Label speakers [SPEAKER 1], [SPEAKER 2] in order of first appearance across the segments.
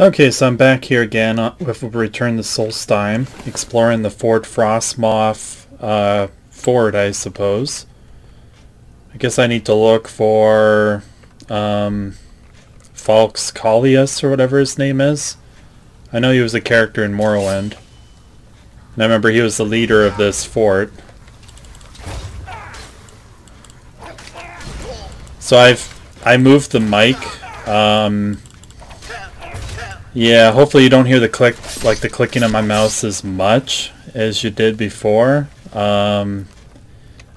[SPEAKER 1] Okay, so I'm back here again with Return to Solstheim, exploring the Fort Frostmoth fort, I suppose. I guess I need to look for Falx Collius or whatever his name is. I know he was a character in Morrowind. And I remember he was the leader of this fort. So I moved the mic. Yeah, hopefully you don't hear the clicking of my mouse as much as you did before. I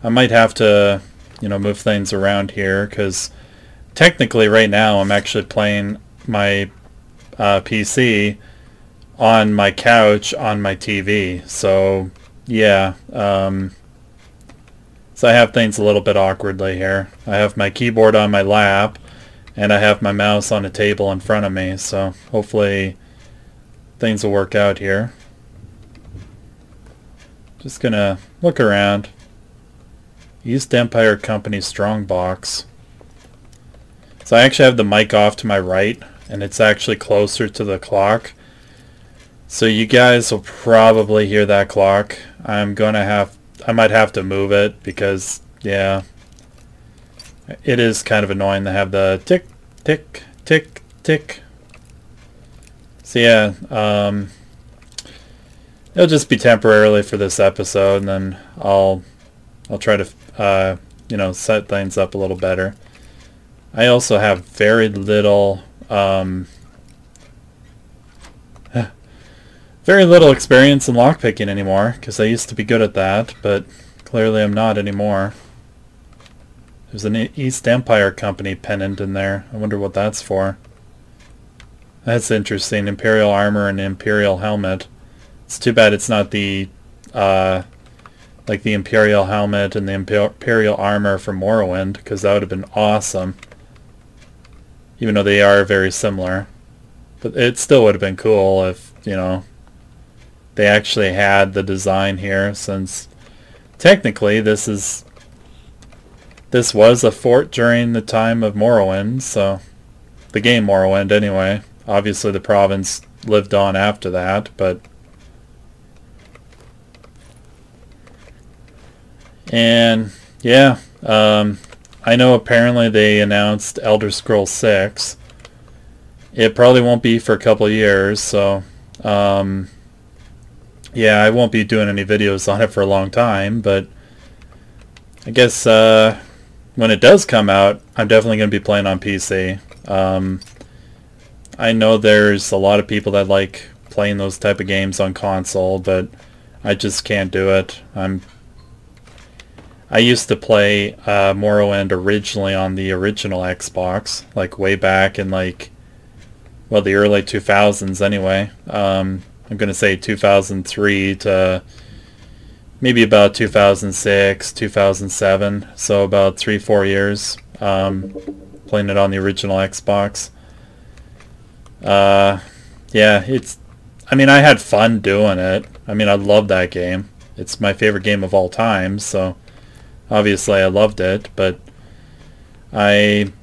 [SPEAKER 1] might have to, move things around here because technically right now I'm actually playing my PC on my couch on my TV. So yeah, so I have things a little bit awkwardly here. I have my keyboard on my lap. And I have my mouse on a table in front of me, so hopefully things will work out here. Just gonna look around. East Empire Company Strongbox. So I actually have the mic off to my right, and it's actually closer to the clock. So you guys will probably hear that clock. I might have to move it because, yeah. It is kind of annoying to have the tick, tick, tick, tick. So yeah, it'll just be temporarily for this episode, and then I'll try to set things up a little better. I also have very little experience in lockpicking anymore, because I used to be good at that, but clearly I'm not anymore. There's an East Empire Company pennant in there. I wonder what that's for. That's interesting. Imperial armor and Imperial helmet. It's too bad it's not the like the Imperial helmet and the Imperial armor from Morrowind, because that would have been awesome. Even though they are very similar. But it still would have been cool if, they actually had the design here, since technically this was a fort during the time of Morrowind, so the game Morrowind anyway. Obviously the province lived on after that, but and yeah, I know apparently they announced Elder Scrolls 6. It probably won't be for a couple years, so yeah, I won't be doing any videos on it for a long time, but I guess when it does come out, I'm definitely going to be playing on PC. I know there's a lot of people that like playing those type of games on console, but I just can't do it. I used to play Morrowind originally on the original Xbox, like way back in the early 2000s anyway. I'm going to say 2003 to maybe about 2006, 2007, so about 3-4 years playing it on the original Xbox. Yeah, I had fun doing it. I love that game. It's my favorite game of all time, so obviously I loved it, but I'm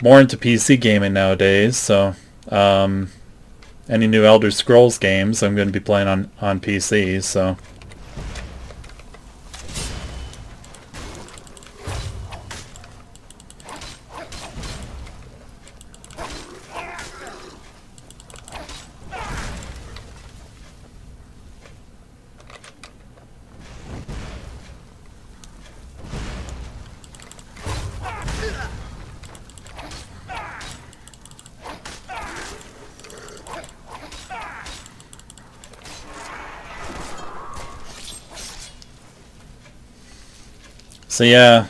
[SPEAKER 1] more into PC gaming nowadays, so any new Elder Scrolls games I'm going to be playing on PC, so yeah,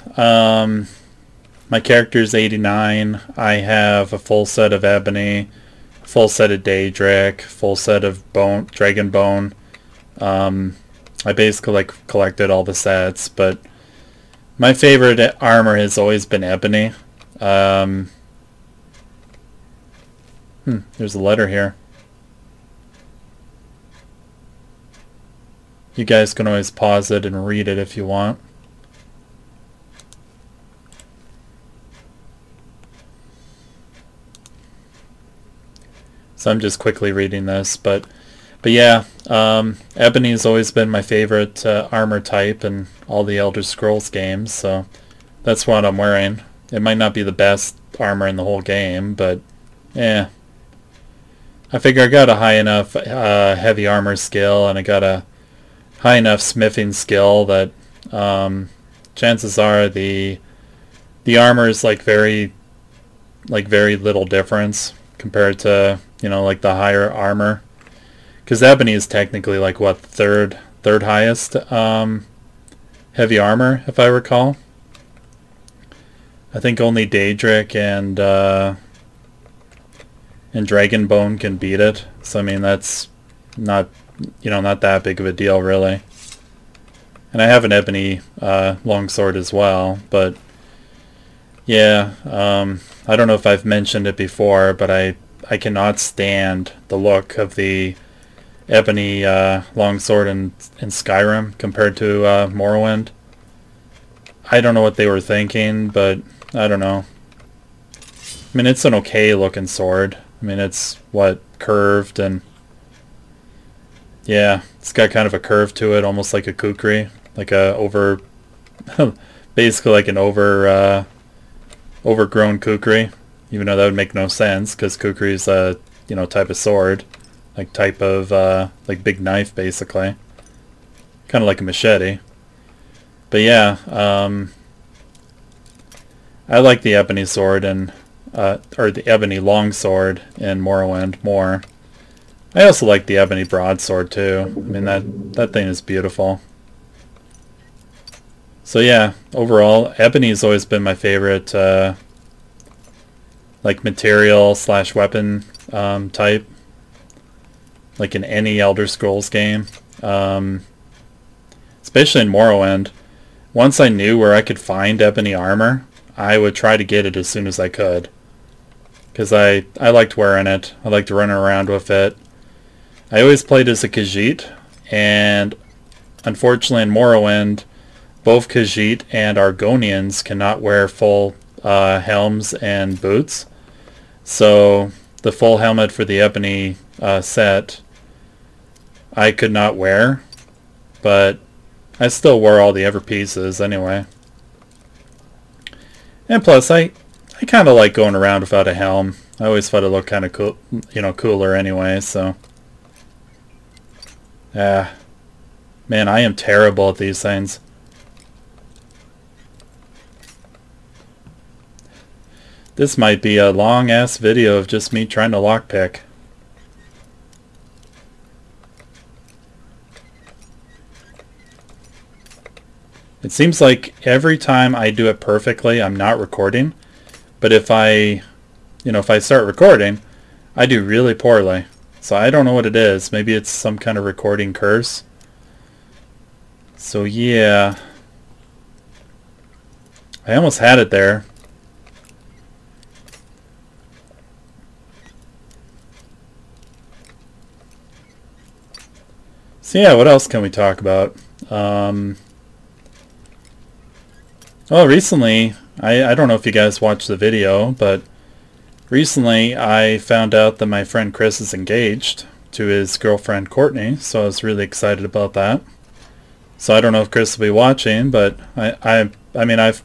[SPEAKER 1] my character's 89. I have a full set of Ebony, full set of Daedric, full set of Dragon Bone. I basically collected all the sets, but my favorite armor has always been Ebony. There's a letter here. You guys can always pause it and read it if you want. so I'm just quickly reading this. But yeah, ebony has always been my favorite armor type in all the Elder Scrolls games, so that's what I'm wearing. It might not be the best armor in the whole game, but yeah. I figure I got a high enough heavy armor skill, and I got a high enough smithing skill that chances are the armor is like very little difference compared to, you know, like the higher armor, because ebony is technically like what, third highest heavy armor, if I recall. I think only Daedric and Dragonbone can beat it. So I mean, that's not, you know, not that big of a deal really. And I have an ebony longsword as well, but yeah, I don't know if I've mentioned it before, but I cannot stand the look of the ebony longsword in Skyrim compared to Morrowind. I don't know what they were thinking, but I don't know. I mean, it's an okay looking sword. I mean, it's what, curved, and yeah, it's got kind of a curve to it, almost like a kukri, like a basically like an overgrown kukri, even though that would make no sense because kukri is a, you know, type of sword, like type of like big knife basically, kind of like a machete. But yeah, I like the ebony sword and or the ebony longsword in Morrowind more. I also like the ebony broadsword too. I mean, that thing is beautiful. So yeah, overall, ebony has always been my favorite like material / weapon type, like in any Elder Scrolls game, especially in Morrowind. Once I knew where I could find ebony armor, I would try to get it as soon as I could, because I liked wearing it. I liked running around with it. I always played as a Khajiit, and unfortunately in Morrowind, both Khajiit and Argonians cannot wear full helms and boots. So the full helmet for the ebony set I could not wear, but I still wore all the other pieces anyway. And plus, I kind of like going around without a helm. I always thought it looked kind of cool, you know, cooler anyway. So, man, I am terrible at these things. This might be a long-ass video of just me trying to lockpick. It seems like every time I do it perfectly, I'm not recording. But if I start recording, I do really poorly. So I don't know what it is. Maybe it's some kind of recording curse. So yeah. I almost had it there. So yeah, what else can we talk about? Well, recently, I don't know if you guys watched the video, but recently I found out that my friend Chris is engaged to his girlfriend Courtney, so I was really excited about that. So I don't know if Chris will be watching, but I mean I've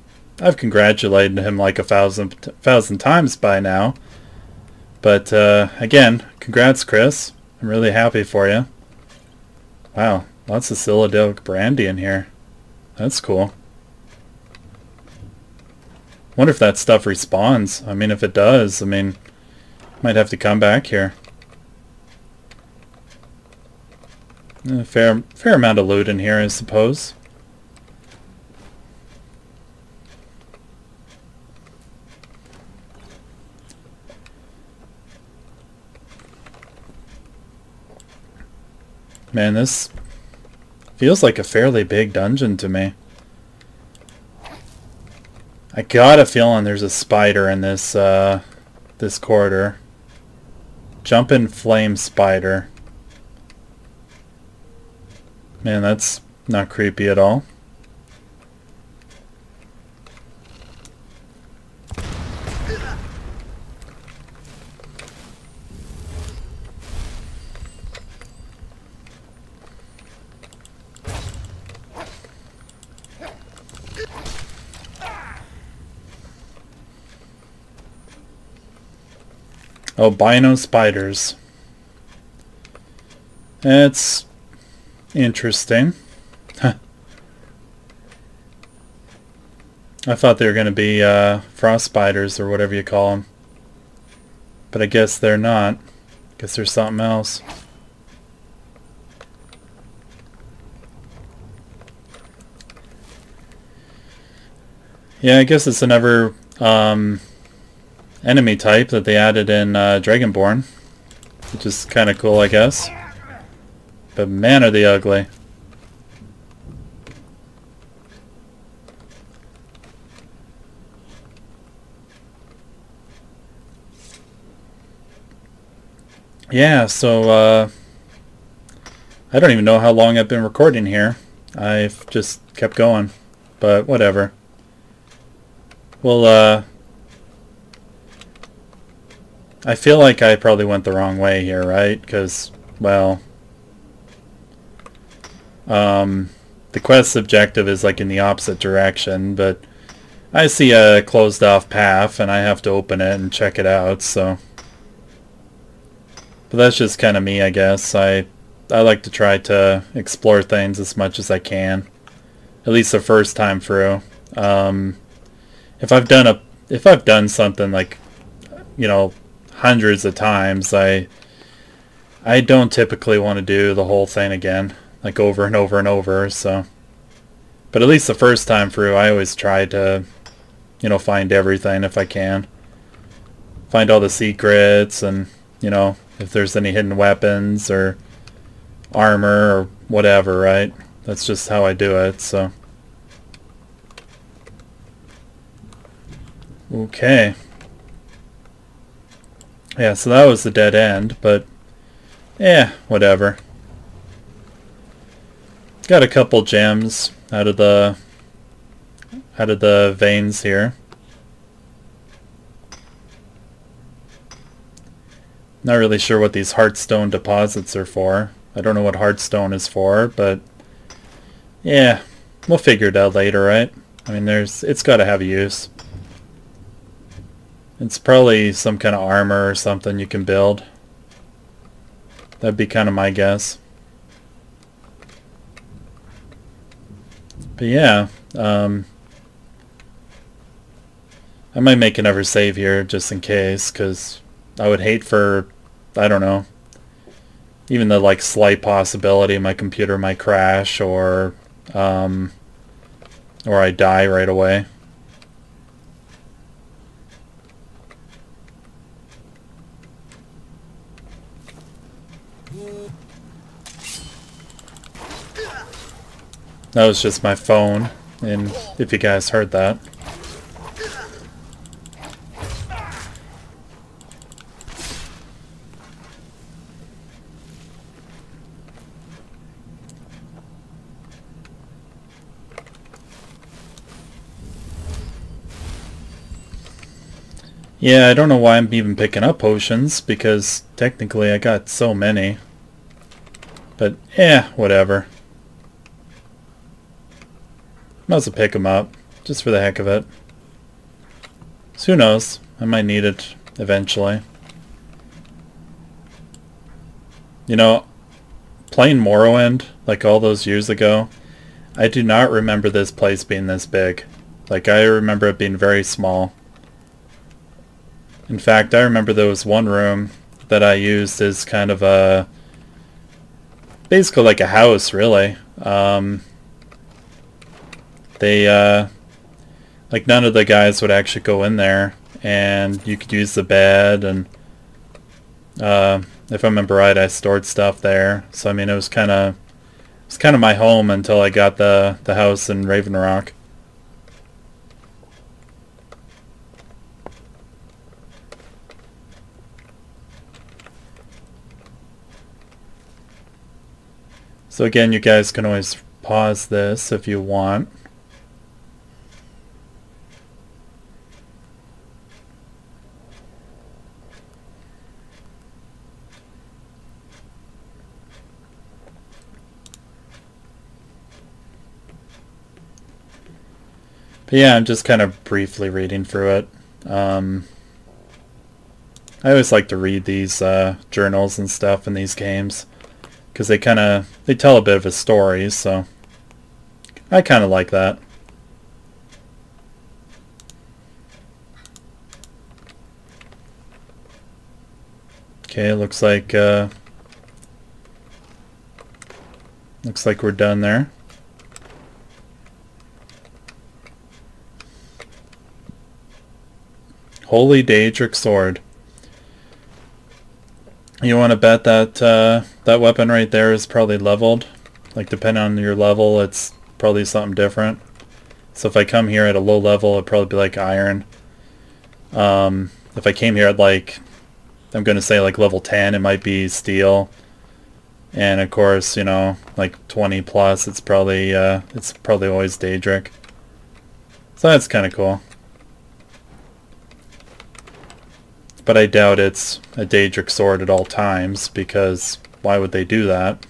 [SPEAKER 1] congratulated him like 1,000 times by now. But again, congrats, Chris. I'm really happy for you. Wow, lots of Citadel brandy in here. That's cool. Wonder if that stuff respawns. I mean, if it does, I mean, might have to come back here. A fair amount of loot in here, I suppose. Man, this feels like a fairly big dungeon to me. I got a feeling there's a spider in this this corridor. Jumpin' flame spider. Man, that's not creepy at all. Albino spiders. That's interesting. I thought they were going to be frost spiders or whatever you call them. But I guess they're not. Guess there's something else. Yeah, I guess it's another enemy type that they added in Dragonborn, which is kind of cool, I guess. But man, are they ugly. Yeah, so I don't even know how long I've been recording here. I've just kept going, but whatever. Well, I feel like I probably went the wrong way here, right? Because, well, the quest objective is like in the opposite direction, but I see a closed off path and I have to open it and check it out, so. But that's just kind of me, I guess. I like to try to explore things as much as I can, at least the first time through. If I've done something like, you know, hundreds of times, I don't typically want to do the whole thing again, like over and over and over. So, but at least the first time through, I always try to, you know, find everything if I can, find all the secrets, and you know, if there's any hidden weapons or armor or whatever, right? That's just how I do it. So, okay. Yeah, so that was the dead end, but yeah, whatever. Got a couple gems out of the veins here. Not really sure what these heartstone deposits are for. I don't know what heartstone is for, but yeah, we'll figure it out later, right? I mean, it's got to have a use. It's probably some kind of armor or something you can build. That'd be kind of my guess. But yeah, I might make another save here just in case, because I would hate for, I don't know, even the like slight possibility my computer might crash or I die right away. That was just my phone, and if you guys heard that. Yeah, I don't know why I'm even picking up potions, because technically I got so many. But, whatever. Might as well pick them up, just for the heck of it. So who knows, I might need it eventually. You know, playing Morrowind, like all those years ago, I do not remember this place being this big. Like, I remember it being very small. In fact, I remember there was one room that I used as kind of a, basically like a house, really. Like none of the guys would actually go in there, and you could use the bed, and if I remember right, I stored stuff there. So I mean, it was kind of my home until I got the house in Raven Rock. So again, you guys can always pause this if you want. But yeah, I'm just kind of briefly reading through it. I I always like to read these journals and stuff in these games, because they tell a bit of a story, so I kind of like that. Okay, looks like we're done there. Holy Daedric Sword. You want to bet that that weapon right there is probably leveled. Like, depending on your level, it's probably something different. So if I come here at a low level, it'd probably be like iron. If I came here at like, I'm going to say like level 10, it might be steel. And of course, you know, like 20 plus, it's probably always Daedric. So that's kind of cool. But I doubt it's a Daedric sword at all times, because why would they do that?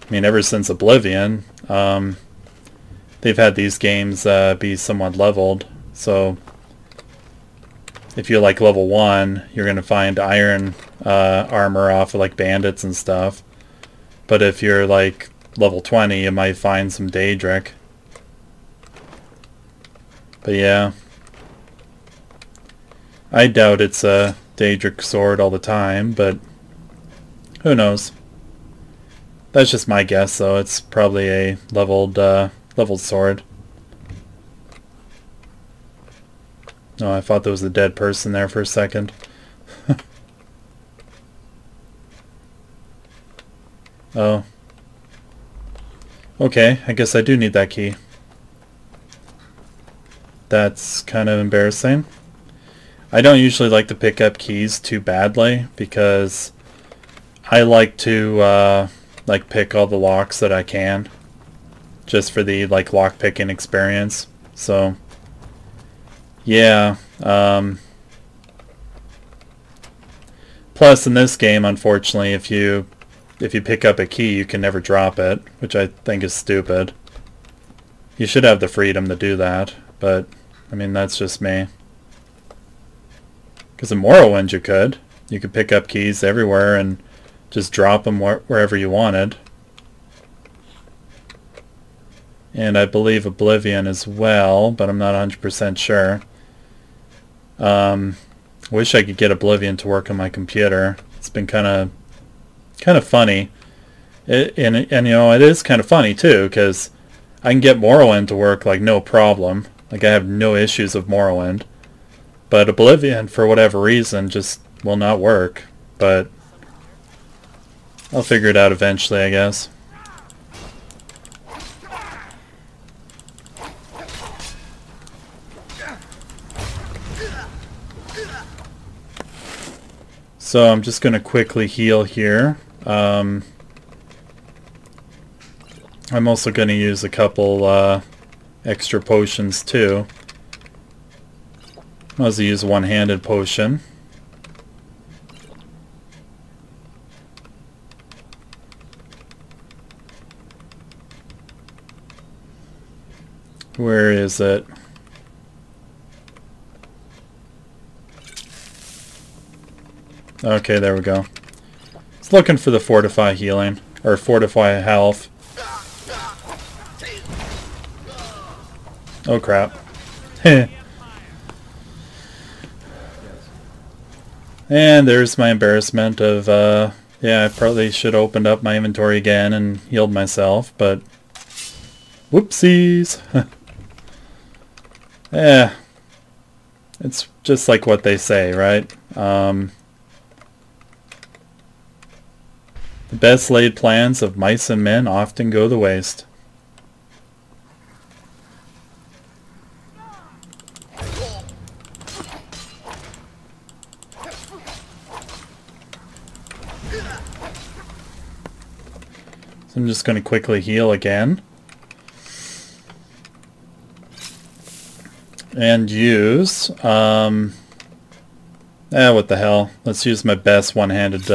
[SPEAKER 1] I mean, ever since Oblivion, they've had these games be somewhat leveled. So if you're like level 1, you're going to find iron armor off of like bandits and stuff. But if you're like level 20, you might find some Daedric. But yeah, I doubt it's a Daedric sword all the time, but who knows? That's just my guess, though. It's probably a leveled sword. Oh, I thought there was a dead person there for a second. Oh. Okay, I guess I do need that key. That's kind of embarrassing. I don't usually like to pick up keys too badly, because I like to like pick all the locks that I can, just for the like lock picking experience. So yeah. Plus in this game, unfortunately, if you pick up a key, you can never drop it, which I think is stupid. You should have the freedom to do that, but I mean, that's just me. Because in Morrowind you could pick up keys everywhere and just drop them wherever you wanted. And I believe Oblivion as well, but I'm not 100% sure. Wish I could get Oblivion to work on my computer. It's been kind of funny. And you know, it is kind of funny too, because I can get Morrowind to work like no problem. Like, I have no issues with Morrowind. But Oblivion, for whatever reason, just will not work. But I'll figure it out eventually, I guess. So I'm just going to quickly heal here. I'm also going to use a couple extra potions too. I'll also use a one-handed potion. Where is it? Okay, there we go. It's looking for the Fortify healing, or Fortify health. Oh crap. And there's my embarrassment of, yeah, I probably should have opened up my inventory again and healed myself, but whoopsies. Yeah, it's just like what they say, right? The best laid plans of mice and men often go to waste. So I'm just going to quickly heal again. And use, what the hell. Let's use my best one-handed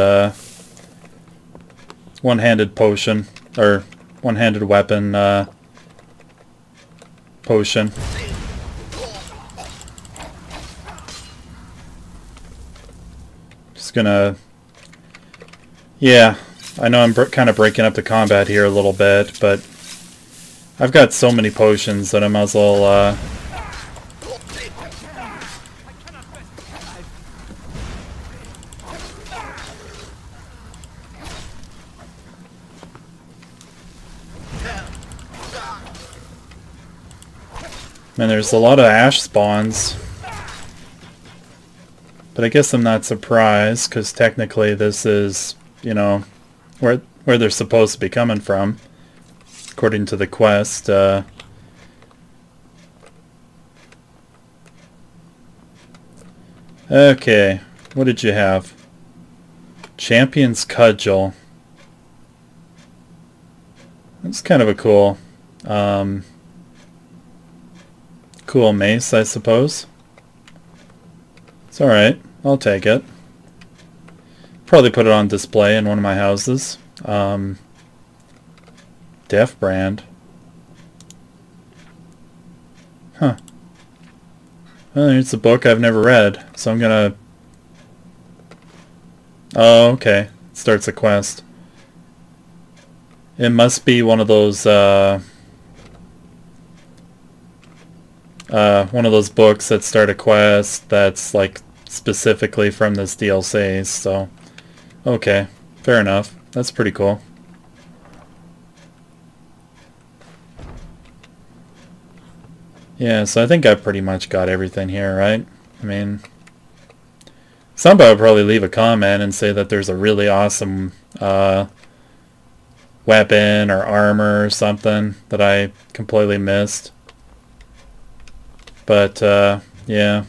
[SPEAKER 1] potion, or one-handed weapon potion. Just gonna... Yeah, I know I'm kind of breaking up the combat here a little bit, but I've got so many potions that I might as well... Man, there's a lot of ash spawns. But I guess I'm not surprised, because technically this is, you know, where they're supposed to be coming from, according to the quest. Okay, what did you have? Champion's Cudgel. That's kind of a cool... cool mace, I suppose. It's alright. I'll take it. Probably put it on display in one of my houses. Death Brand. Huh. Well, it's a book I've never read, so I'm gonna... Oh, okay. It starts a quest. It must be one of those, one of those books that start a quest that's like specifically from this DLC, so okay, fair enough. That's pretty cool. Yeah, so I think I pretty much got everything here, right? I mean, somebody would probably leave a comment and say that there's a really awesome weapon or armor or something that I completely missed. But, yeah.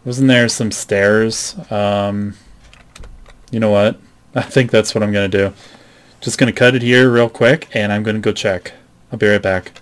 [SPEAKER 1] Wasn't there some stairs? You know what? I think that's what I'm going to do. Just going to cut it here real quick, and I'm going to go check. I'll be right back.